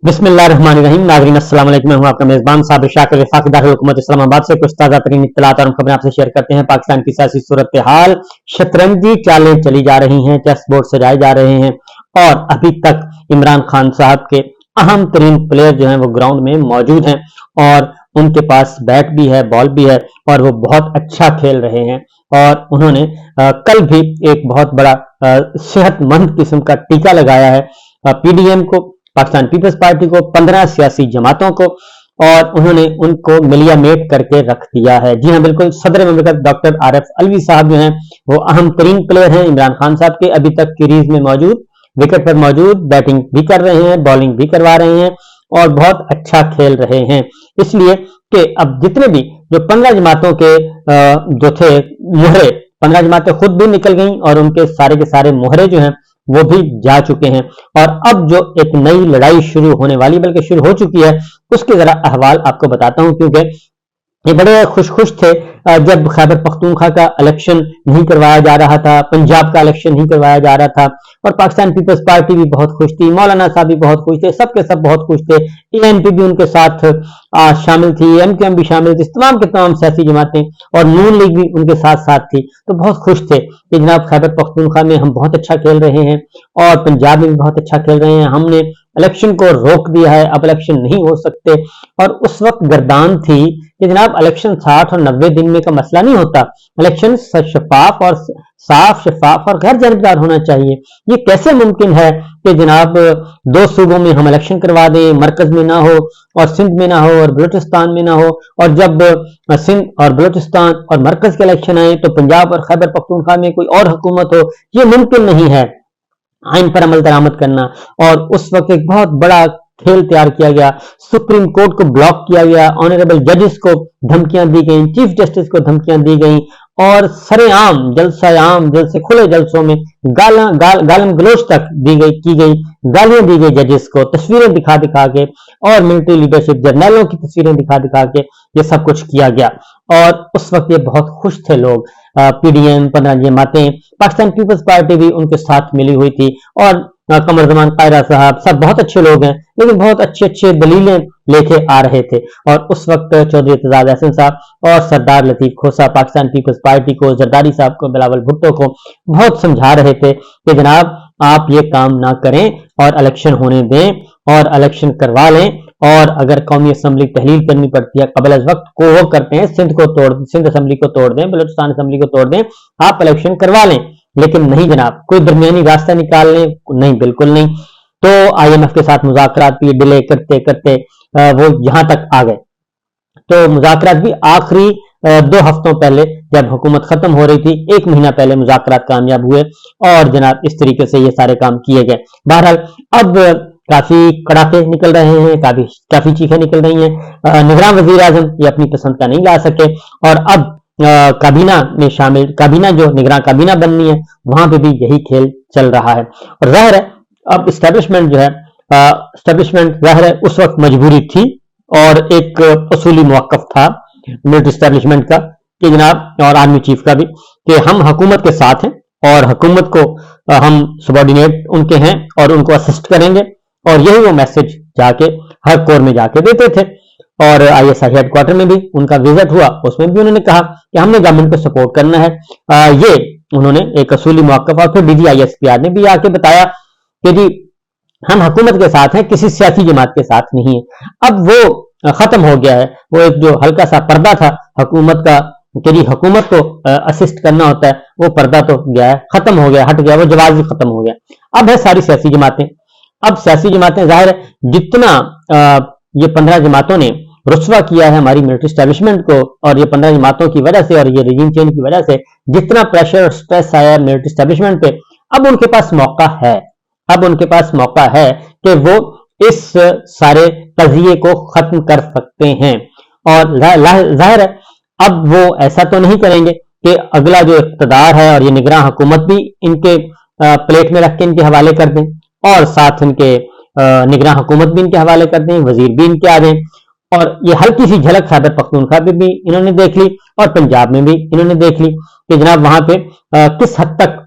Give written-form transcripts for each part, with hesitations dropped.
बिस्मिल्लाहिर्रहमानिर्रहीम। नाज़रीन अस्सलाम वालेकुम। मैं हूं आपका मेजबान साबिर शाकिर वफाकी दाखिल हुकूमत इस्लामाबाद से कुछ ताज़ा तरीन इत्तलात और खबरें आपसे शेयर करते हैं। पाकिस्तान की सियासी सूरत हाल, शतरंजी चालें चली जा रही हैं, चेस बोर्ड सजाए जा रहे हैं और अभी तक इमरान खान साहब के अहम तरीन प्लेयर जो हैं वो ग्राउंड में मौजूद हैं और उनके पास बैट भी है, बॉल भी है और वो बहुत अच्छा खेल रहे हैं। और उन्होंने कल भी एक बहुत बड़ा सेहतमंद किस्म का टीका लगाया है पीडीएम को, पाकिस्तान पीपल्स पार्टी को, 15 सियासी जमातों को, और उन्होंने उनको मिलिया मेट करके रख दिया है। जी हाँ, बिल्कुल। सदर ममलिकत डॉक्टर आरिफ अलवी साहब जो हैं वो अहम तरीन प्लेयर हैं इमरान खान साहब के, अभी तक क्रीज में मौजूद, विकेट पर मौजूद, बैटिंग भी कर रहे हैं, बॉलिंग भी करवा रहे हैं और बहुत अच्छा खेल रहे हैं। इसलिए कि अब जितने भी जो 15 जमातों के जो थे मोहरे, 15 जमातें खुद भी निकल गई और उनके सारे के सारे मोहरे जो हैं वो भी जा चुके हैं और अब जो एक नई लड़ाई शुरू होने वाली, बल्कि शुरू हो चुकी है, उसके जरा अहवाल आपको बताता हूं, क्योंकि ये बड़े खुश थे जब खैबर पख्तूनख्वा का इलेक्शन नहीं करवाया जा रहा था, पंजाब का इलेक्शन नहीं करवाया जा रहा था और पाकिस्तान पीपल्स पार्टी भी बहुत खुश थी, मौलाना साहब भी बहुत खुश थे, सबके सब बहुत खुश थे, एएनपी भी उनके साथ शामिल थी, एमक्यूएम भी शामिल थी, तमाम के तमाम सियासी जमातें और नून लीग भी उनके साथ साथ थी। तो बहुत खुश थे कि जनाब खैबर पख्तूनख्वा में हम बहुत अच्छा खेल रहे हैं और पंजाब में भी बहुत अच्छा खेल रहे हैं, हमने इलेक्शन को रोक दिया है, अब इलेक्शन नहीं हो सकते। और उस वक्त गर्दान थी कि जनाब इलेक्शन 60 और 90 दिन में का मसला नहीं होता, इलेक्शन शफाफ और साफ, शफाफ और गैर जानबदार होना चाहिए। ये कैसे मुमकिन है कि जनाब 2 सूबों में हम इलेक्शन करवा दें, मरकज में ना हो और सिंध में ना हो और बलूचिस्तान में ना हो, और जब सिंध और बलूचिस्तान और मरकज के इलेक्शन आए तो पंजाब और खैबर पख्तूनख्वा में कोई और हुकूमत हो। ये मुमकिन नहीं है आइन पर अमल दरामद करना। और उस वक्त एक बहुत बड़ा खेल तैयार किया गया, सुप्रीम कोर्ट को ब्लॉक किया गया, ऑनरेबल जजेस को धमकियां दी गई, चीफ जस्टिस को धमकियां दी गई और सरेआम जलसे खुले जलसों में गालम गलोच तक की गई, गालियां दी गई जजेस को, तस्वीरें दिखा दिखा के और मिलिट्री लीडरशिप, जर्नलों की तस्वीरें दिखा दिखा के ये सब कुछ किया गया। और उस वक्त ये बहुत खुश थे लोग, पीडीएम, 15 जमातें, पाकिस्तान पीपल्स पार्टी भी उनके साथ मिली हुई थी और कमर जमान कायरा साहब, सब बहुत अच्छे लोग हैं, लेकिन बहुत अच्छे अच्छे दलीलें लेके आ रहे थे। और उस वक्त चौधरी एतजाज अहसन साहब और सरदार लतीफ खोसा पाकिस्तान पीपल्स पार्टी को, जरदारी साहब को, बिलावल भुट्टो को बहुत समझा रहे थे कि जनाब आप ये काम ना करें और इलेक्शन होने दें और इलेक्शन करवा लें, और अगर कौमी असम्बली तहलील करनी पड़ती है कबल अज वक्त को वो करते हैं, सिंध असम्बली को तोड़ दें, बलूचिस्तान असम्बली को तोड़ दें, आप इलेक्शन करवा लें। लेकिन नहीं जनाब, कोई दरमियानी रास्ता निकाल लें, नहीं, बिल्कुल नहीं। तो आईएमएफ के साथ मुज़ाकरात भी डिले करते करते वो यहां तक आ गए। तो मुज़ाकरात भी आखिरी 2 हफ्तों पहले जब हुकूमत खत्म हो रही थी, 1 महीना पहले मुज़ाकरात कामयाब हुए और जनाब इस तरीके से ये सारे काम किए गए। बहरहाल अब काफी कड़ाके निकल रहे हैं, काफी चीखें निकल रही हैं। निगरान वजीर आजम ये अपनी पसंद का नहीं ला सके और अब काबीना जो निगरान काबीना बननी है वहां पे भी यही खेल चल रहा है। और ज़ाहिर है अब इस्टेब्लिशमेंट जो है, ज़ाहिर है उस वक्त मजबूरी थी और एक उसूली मौक़िफ़ था मिलिट्री इस्टेब्लिशमेंट का कि जनाब, और आर्मी चीफ का भी, कि हम हुकूमत के साथ हैं और हुकूमत को हम सबॉर्डिनेट उनके हैं और उनको असिस्ट करेंगे। और यही वो मैसेज जाके हर कोर में जाके देते थे। और आईएसआई हेडक्वार्टर में भी उनका विजिट हुआ, उसमें भी उन्होंने कहा कि हमने गवर्नमेंट को सपोर्ट करना है। ये उन्होंने एक असूली मौक़िफ़, और फिर डीजीआईएसपीआर ने भी आके बताया कि जी हम हुकूमत के साथ हैं, किसी सियासी जमात के साथ नहीं है। अब वो खत्म हो गया है, वो एक जो हल्का सा पर्दा था हुकूमत का कि जी हुकूमत को असिस्ट करना होता है, वो पर्दा तो गया है, खत्म हो गया, हट गया, वो जवाब भी खत्म हो गया। अब है सारी सियासी जमातें। अब सियासी जमातें, जाहिर है जितना ये 15 जमातों ने रुस्वा किया है हमारी मिलिट्री एस्टेब्लिशमेंट को, और ये 15 जमातों की वजह से और ये रिजीम चेंज की वजह से जितना प्रेशर और स्ट्रेस आया मिलिट्री एस्टेब्लिशमेंट पे, अब उनके पास मौका है, कि वो इस सारे कज़िये को खत्म कर सकते हैं। और जाहिर है अब वो ऐसा तो नहीं करेंगे कि अगला जो इक़्तिदार है और ये निगरान हुकूमत भी इनके प्लेट में रख के इनके हवाले कर दें और साथ इनके निगरान हुकूमत भी इनके हवाले कर दें, वजीर भी इनके आ दें। और ये हल्की सी झलक खैबर पख्तूनख्वा में भी इन्होंने देख ली और पंजाब में भी इन्होंने देख ली कि जनाब वहां पे किस हद तक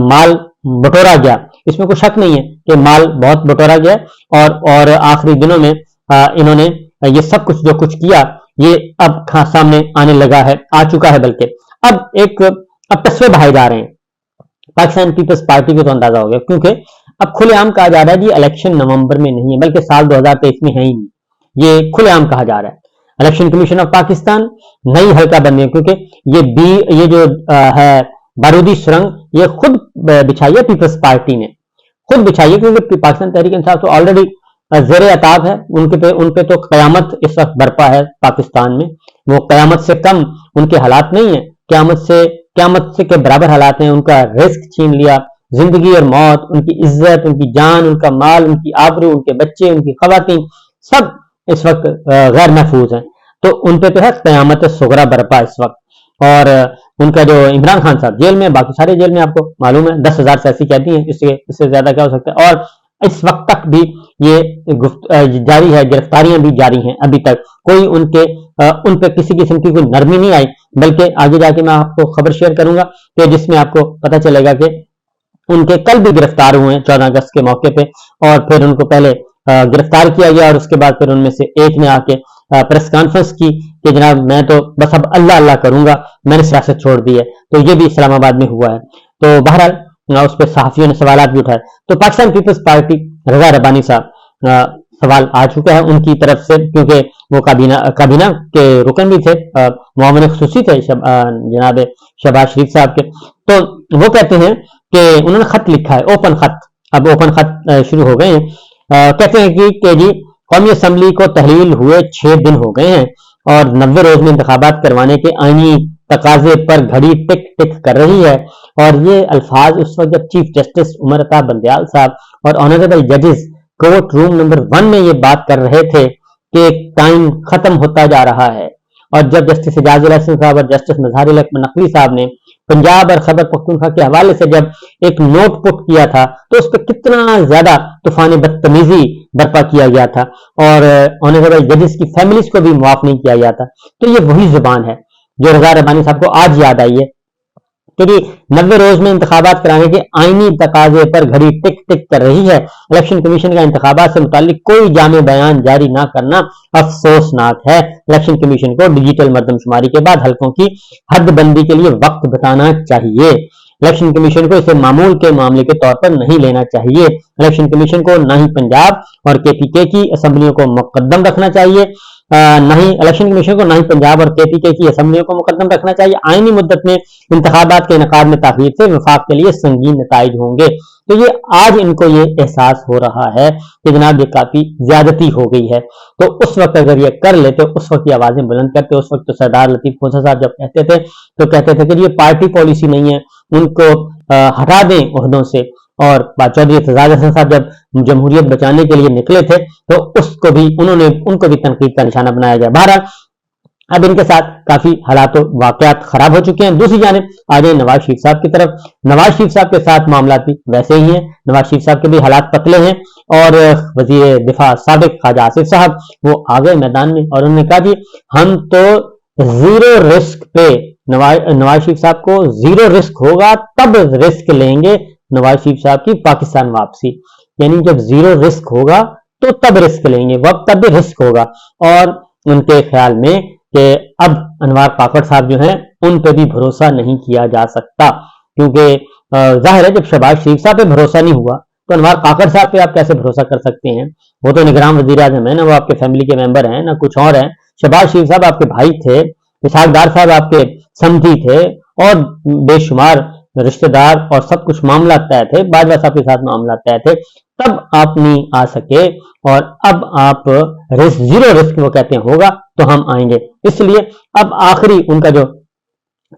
माल बटोरा गया, इसमें कोई शक नहीं है कि माल बहुत बटोरा गया और आखिरी दिनों में इन्होंने ये सब कुछ जो कुछ किया ये अब सामने आने लगा है, आ चुका है। बल्कि अब तस्वीर बहाए जा रहे हैं पाकिस्तान पीपल्स पार्टी को, तो अंदाजा हो गया, क्योंकि अब खुलेआम कहा जा रहा है कि इलेक्शन नवंबर में नहीं है बल्कि साल 2023 में है ही नहीं, ये खुलेआम कहा जा रहा है। इलेक्शन कमीशन ऑफ पाकिस्तान नई हल्का बंदी है, क्योंकि ये जो है बारूदी सुरंग ये खुद बिछाई है, पीपल्स पार्टी ने खुद बिछाई है, क्योंकि पाकिस्तान तहरीक इंसाफ तो ऑलरेडी ज़ेरे अताब है, उन पे तो कयामत इस वक्त बरपा है पाकिस्तान में। वो कयामत से कम उनके हालात नहीं है, कयामत से के बराबर हालात हैं। उनका रिस्क छीन लिया, जिंदगी और मौत, उनकी इज्जत, उनकी जान, उनका माल, उनकी आबरू, उनके बच्चे, उनकी खवातीन सब इस वक्त गैर महफूज हैं। तो उन पे तो है कयामत सुगरा बरपा इस वक्त। और उनका जो इमरान खान साहब जेल में, बाकी सारे जेल में, आपको मालूम है 10,000 से ऐसी कहती हैं, इससे ज्यादा क्या हो सकता है। और इस वक्त तक भी ये जारी है, गिरफ्तारियां भी जारी हैं, अभी तक कोई उन पे किसी किस्म की कोई नरमी नहीं आई। बल्कि आगे जाके मैं आपको खबर शेयर करूंगा कि जिसमें आपको पता चलेगा कि उनके कल भी गिरफ्तार हुए हैं 14 अगस्त के मौके पे, और फिर उनको पहले गिरफ्तार किया गया और उसके बाद फिर उनमें से एक ने आके प्रेस कॉन्फ्रेंस की कि जनाब मैं तो बस अब अल्लाह अल्लाह करूंगा, मैंने सियासत छोड़ दी है। तो ये भी इस्लामाबाद में हुआ है। तो बहरहाल उस पर सहाफियों ने सवाल भी उठाए। तो पाकिस्तान पीपल्स पार्टी रजा रब्बानी साहब सवाल आ चुका है उनकी तरफ से, क्योंकि वो काबीना के रुकन भी थे, मुआविन खुसूसी थे जनाब शहबाज शरीफ साहब के। तो वो कहते हैं कि उन्होंने खत लिखा है, ओपन खत, अब ओपन खत शुरू हो गए हैं। कहते हैं कि जी कौमी असम्बली को तहलील हुए 6 दिन हो गए हैं और 90 रोज में इंतखाबात करवाने के आईनी तकाजे पर घड़ी टिक टिक कर रही है। और ये अल्फाज उस वक्त जब चीफ जस्टिस उमर अता बंदयाल साहब और ऑनरेबल जजेस कोर्ट रूम नंबर 1 में ये बात कर रहे थे कि टाइम खत्म होता जा रहा है, और जब जस्टिस एजाज हसन साहब और जस्टिस मजहर नकवी साहब ने पंजाब और खैबर पख्तूनख्वा के हवाले से जब एक नोट पुट किया था तो उस पर कितना ज्यादा तूफान बदतमीजी बर्पा किया गया था और ऑनरेबल जजेस की फैमिलीज को भी मुआफ नहीं किया गया था। तो ये वही जुबान है जो रजा रब्बानी साहब को आज याद आई है कि 90 रोज में इंतखाबात कराने के आईनी तकाजे पर घड़ी टिक टिक कर रही है। इलेक्शन कमीशन का इंतखाबात से मुतालिक कोई जामे बयान जारी ना करना अफसोसनाक है। इलेक्शन कमीशन को डिजिटल मर्दमशुमारी के बाद हल्कों की हदबंदी के लिए वक्त बताना चाहिए। इलेक्शन कमीशन को इसे मामूल के मामले के तौर पर नहीं लेना चाहिए। इलेक्शन कमीशन को न ही पंजाब और केपीके की असेंबलियों को मुकद्दम रखना चाहिए, नहीं इलेक्शन कमीशन को ना ही पंजाब और केपीके की असेंबलियों को मुकद्दम रखना चाहिए। आईनी मुद्दत में इंतखाबात के इनकाद में ताखीर से वफाक के लिए संगीन नताइज होंगे। तो ये आज इनको ये एहसास हो रहा है कि जनाब ये काफी ज्यादती हो गई है। तो उस वक्त अगर ये कर लेते, उस वक्त ये आवाजें बुलंद करते, उस वक्त तो सरदार लतीफ खोसा साहब जब कहते थे तो कहते थे कि ये पार्टी पॉलिसी नहीं है, उनको हटा दें ओहदों से। और चौधरी एजाज हसन साहब जब जमहूरियत बचाने के लिए निकले थे तो उनको भी तनकीद का निशाना बनाया गया। बहरहाल अब इनके साथ काफी हालात वाकयात खराब हो चुके हैं। दूसरी जानिब आ जाए नवाज शरीफ साहब की तरफ। नवाज शरीफ साहब के साथ मामला भी वैसे ही है। नवाज शरीफ साहब के भी हालात पतले हैं और वजीर दिफा साबिक ख्वाजा आसिफ साहब वो आ गए मैदान में और उन्होंने कहा कि हम तो जीरो रिस्क पे, नवाज शरीफ साहब को जीरो रिस्क होगा तब रिस्क लेंगे नवाज शरीफ साहब की पाकिस्तान वापसी, यानी जब जीरो रिस्क होगा तो तब रिस्क लेंगे, वक्त तब भी रिस्क होगा। और उनके ख्याल में कि अब अनवार काकड़ साहब जो हैं उन पे भी भरोसा नहीं किया जा सकता, क्योंकि जाहिर है जब शहबाज शरीफ साहब पे भरोसा नहीं हुआ तो अनवार काकड़ साहब पे आप कैसे भरोसा कर सकते हैं। वो तो निगरान वजीर आजम है ना, वो आपके फैमिली के मेंबर हैं ना कुछ और है। शहबाज शरीफ साहब आपके भाई थे, इसहाक डार साहब आपके समधी थे और बेशुमार रिश्तेदार और सब कुछ मामला तय थे, बाजवा साहब के साथ मामला तय थे, तब आप नहीं आ सके और अब आप जीरो रिस्क वो कहते हैं होगा तो हम आएंगे। इसलिए अब आखिरी उनका जो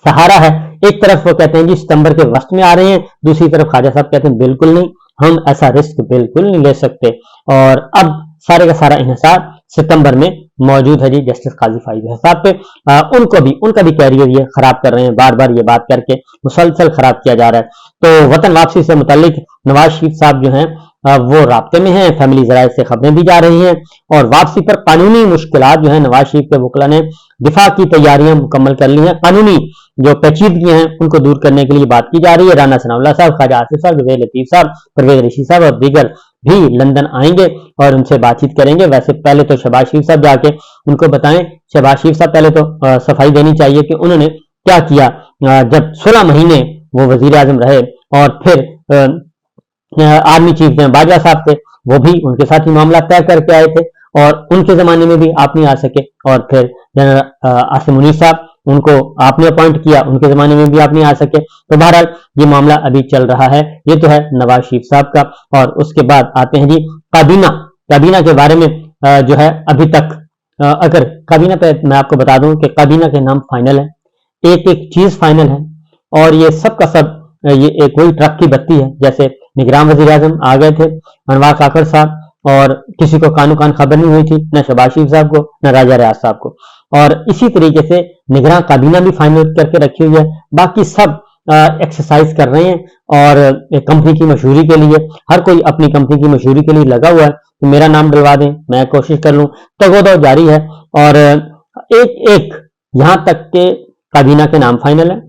सहारा है, एक तरफ वो कहते हैं जी सितंबर के वस्त में आ रहे हैं, दूसरी तरफ ख्वाजा साहब कहते हैं बिल्कुल नहीं, हम ऐसा रिस्क बिल्कुल नहीं ले सकते। और अब सारे का सारा इन्हिसार सितंबर में मौजूद है जी जस्टिस काजी फाइज साहब पे। उनका भी कैरियर ये खराब कर रहे हैं, बार बार ये बात करके मुसलसल खराब किया जा रहा है। तो वतन वापसी से मुतालिक नवाज शरीफ साहब जो हैं वो राब्ते में हैं, फैमिली जराये से खबरें भी जा रही हैं और वापसी पर कानूनी मुश्किलात जो है नवाज शरीफ के वकला ने दिफा की तैयारियां मुकम्मल कर ली हैं। कानूनी जो पेचीदगियां हैं उनको दूर करने के लिए बात की जा रही है। राना सनाउल्लाह साहब, ख्वाजा आसिफ साहब, जुबैर लतीफ साहब, परवेज रशीद साहब और दीगर भी लंदन आएंगे और उनसे बातचीत करेंगे। वैसे पहले तो शहबाज शरीफ साहब जाके उनको बताएं। शहबाज शरीफ साहब पहले तो सफाई देनी चाहिए कि उन्होंने क्या किया जब 16 महीने वो वजीर आजम रहे, और फिर आर्मी चीफ जनरल बाजवा साहब थे, वो भी उनके साथ ही मामला तय करके आए थे और उनके जमाने में भी आप नहीं आ सके। और फिर जनरल आसिम मुनीर साहब, उनको आपने अपॉइंट किया, उनके जमाने में भी आप नहीं आ सके। तो बहरहाल ये मामला अभी चल रहा है। ये तो है नवाज शरीफ साहब का। और उसके बाद आते हैं जी काबीना के बारे में जो है अभी तक अगर काबीना पे मैं आपको बता दूं कि काबीना के नाम फाइनल है, एक एक चीज फाइनल है, और ये सब का सब ये एक वही ट्रक की बत्ती है। जैसे निगरान वजीर आजम आ गए थे अनवर काकड़ साहब, और किसी को कानो कान खबर नहीं हुई थी, न शहबाज शरीफ साहब को न राजा रियाज साहब को। और इसी तरीके से निगरान काबीना भी फाइनल करके रखी हुई है। बाकी सब एक्सरसाइज कर रहे हैं और कंपनी की मशहूरी के लिए हर कोई अपनी कंपनी की मशहूरी के लिए लगा हुआ है कि मेरा नाम डलवा दें, मैं कोशिश कर लूं। तगोदो जारी है और एक एक यहां तक के काबीना के नाम फाइनल है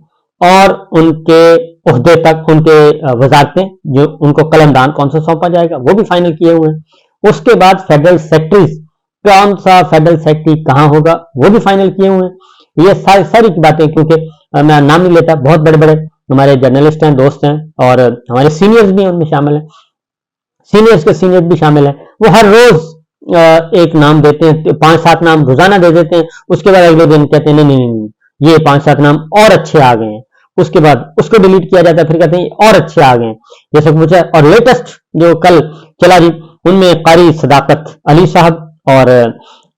और उनके ओहदे तक, उनके वजारतें जो उनको कलमदान कौन सा सौंपा जाएगा वो भी फाइनल किए हुए हैं। उसके बाद फेडरल सेक्रेटरीज, कौन सा फेडरल सेक्रेटरी कहां होगा वो भी फाइनल किए हुए हैं। ये सारी की बातें, क्योंकि मैं नाम नहीं लेता, बहुत बड़े बड़े हमारे जर्नलिस्ट हैं, दोस्त हैं, और हमारे सीनियर्स भी उनमें शामिल हैं, सीनियर्स के सीनियर भी शामिल हैं। वो हर रोज एक नाम देते हैं, 5-7 नाम रोजाना दे देते हैं। उसके बाद अगले दिन कहते हैं नहीं, ये 5-7 नाम और अच्छे आ गए हैं। उसके बाद उसको डिलीट किया जाता है, फिर कहते हैं और अच्छे आ गए हैं, जैसे कुछ है। और लेटेस्ट जो कल चला जी, उनमें कारी सदाकत अली साहब और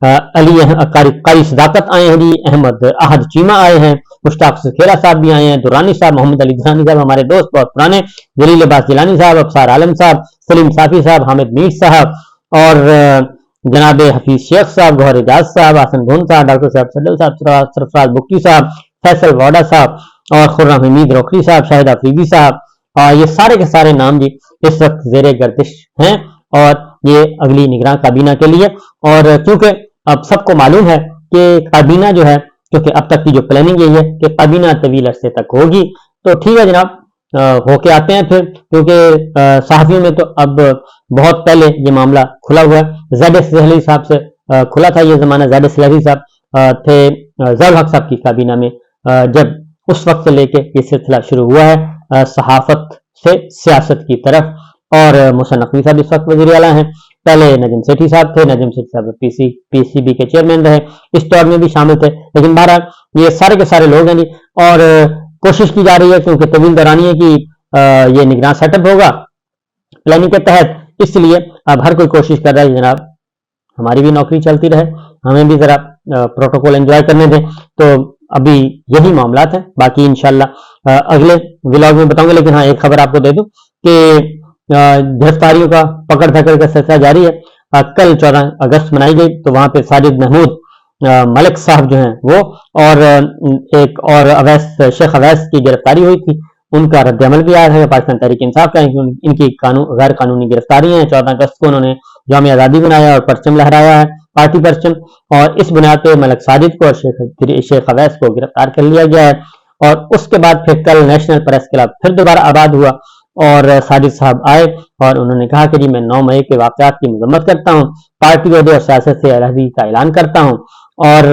कारी सदाकत आए हैं जी, अहमद अहद चीमा आए हैं, मुश्ताक सुखेरा साहब भी आए हैं, दुरानी साहब, मोहम्मद अली दुरानी साहब हमारे दोस्त बहुत पुराने, जलील अब्बास जिलानी साहब, अफसार आलम साहब, सलीम साफी साहब, हामिद मीर साहब, और जनाब हफीज शेख साहब, गौहर एजाज साहब, हसन धून साहब, डॉक्टर साहब सडल साहब, सरफराज बुक्की साहब, फैसल वाडा साहब और खुर्रम हमीद रोखरी साहब, शाहिद अफरीदी साहब। ये सारे के सारे नाम जी इस वक्त जेरे गर्दिश हैं और ये अगली निगरान काबीना के लिए। और क्योंकि अब सबको मालूम है कि काबीना जो है, क्योंकि अब तक की जो प्लानिंग यही है कि काबीना तवील अरसे तक होगी, तो ठीक है जनाब, होके आते हैं फिर, क्योंकि सहाफियों में तो अब बहुत पहले ये मामला खुला हुआ है। ज़ैड सहली साहब से खुला था ये जमाना। ज़ैड सहली साहब थे ज़ौल हक साहब की काबीना में, जब उस वक्त से लेके ये सिलसिला शुरू हुआ है सहाफत से सियासत की तरफ। और मुहसिन नकवी साहब इस वक्त वज़ीर आला हैं। पहले नजम सेठी साहब थे, नजम सेठी साहब पीसीबी के चेयरमैन रहे, इस दौर में भी शामिल थे। लेकिन बहरहाल ये सारे के सारे लोग हैं जी, और कोशिश की जा रही है क्योंकि तवील दौरानी है कि ये निगरान सेटअप होगा प्लानिंग के तहत, इसलिए अब हर कोई कोशिश कर रहा है जनाब हमारी भी नौकरी चलती रहे, हमें भी जरा प्रोटोकॉल एंजॉय करने दें। तो अभी यही मामलात है, बाकी इंशाल्लाह अगले व्लॉग में बताऊंगा। लेकिन हाँ, एक खबर आपको दे दूं कि गिरफ्तारियों का पकड़ धकड़ का सिलसिला जारी है। कल 14 अगस्त मनाई गई, तो वहां पे साजिद महमूद मलिक साहब जो हैं वो, और एक और शेख अवैस की गिरफ्तारी हुई थी, उनका रद्द अमल भी आया है पाकिस्तान तहरीक इंसाफ का। इनकी गैर कानूनी गिरफ्तारी है। 14 अगस्त को उन्होंने जाम आज़ादी बनाया और परचम लहराया है, पार्टी परचम, और इस बुनियाद पर मलिक साजिद को और शेख अवैस को गिरफ्तार कर लिया गया है। और उसके बाद फिर कल नेशनल प्रेस क्लब फिर दोबारा आबाद हुआ और साजिद साहब आए और उन्होंने कहा कि जी मैं 9 मई के वाक़यात की मजम्मत करता हूँ, पार्टी वहदे और सियासत से अलहदगी का ऐलान करता हूँ, और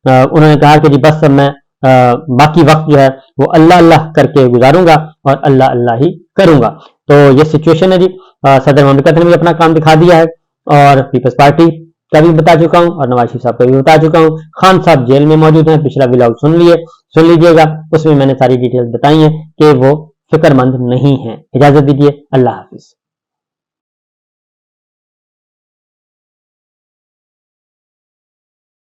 उन्होंने कहा कि जी बस अब मैं बाकी वक्त जो है वो अल्लाह अल्लाह करके गुजारूंगा और अल्लाह अल्लाह ही करूंगा। तो ये सिचुएशन है जी। सदर ममलिकत ने भी अपना काम दिखा दिया है और पीपल्स पार्टी का भी बता चुका हूं और नवाज शरीफ साहब का भी बता चुका हूं। खान साहब जेल में मौजूद हैं, पिछला व्लॉग सुन लीजिएगा, उसमें मैंने सारी डिटेल्स बताई हैं कि वो फिक्रमंद नहीं है। इजाजत दीजिए, अल्लाह हाफिज।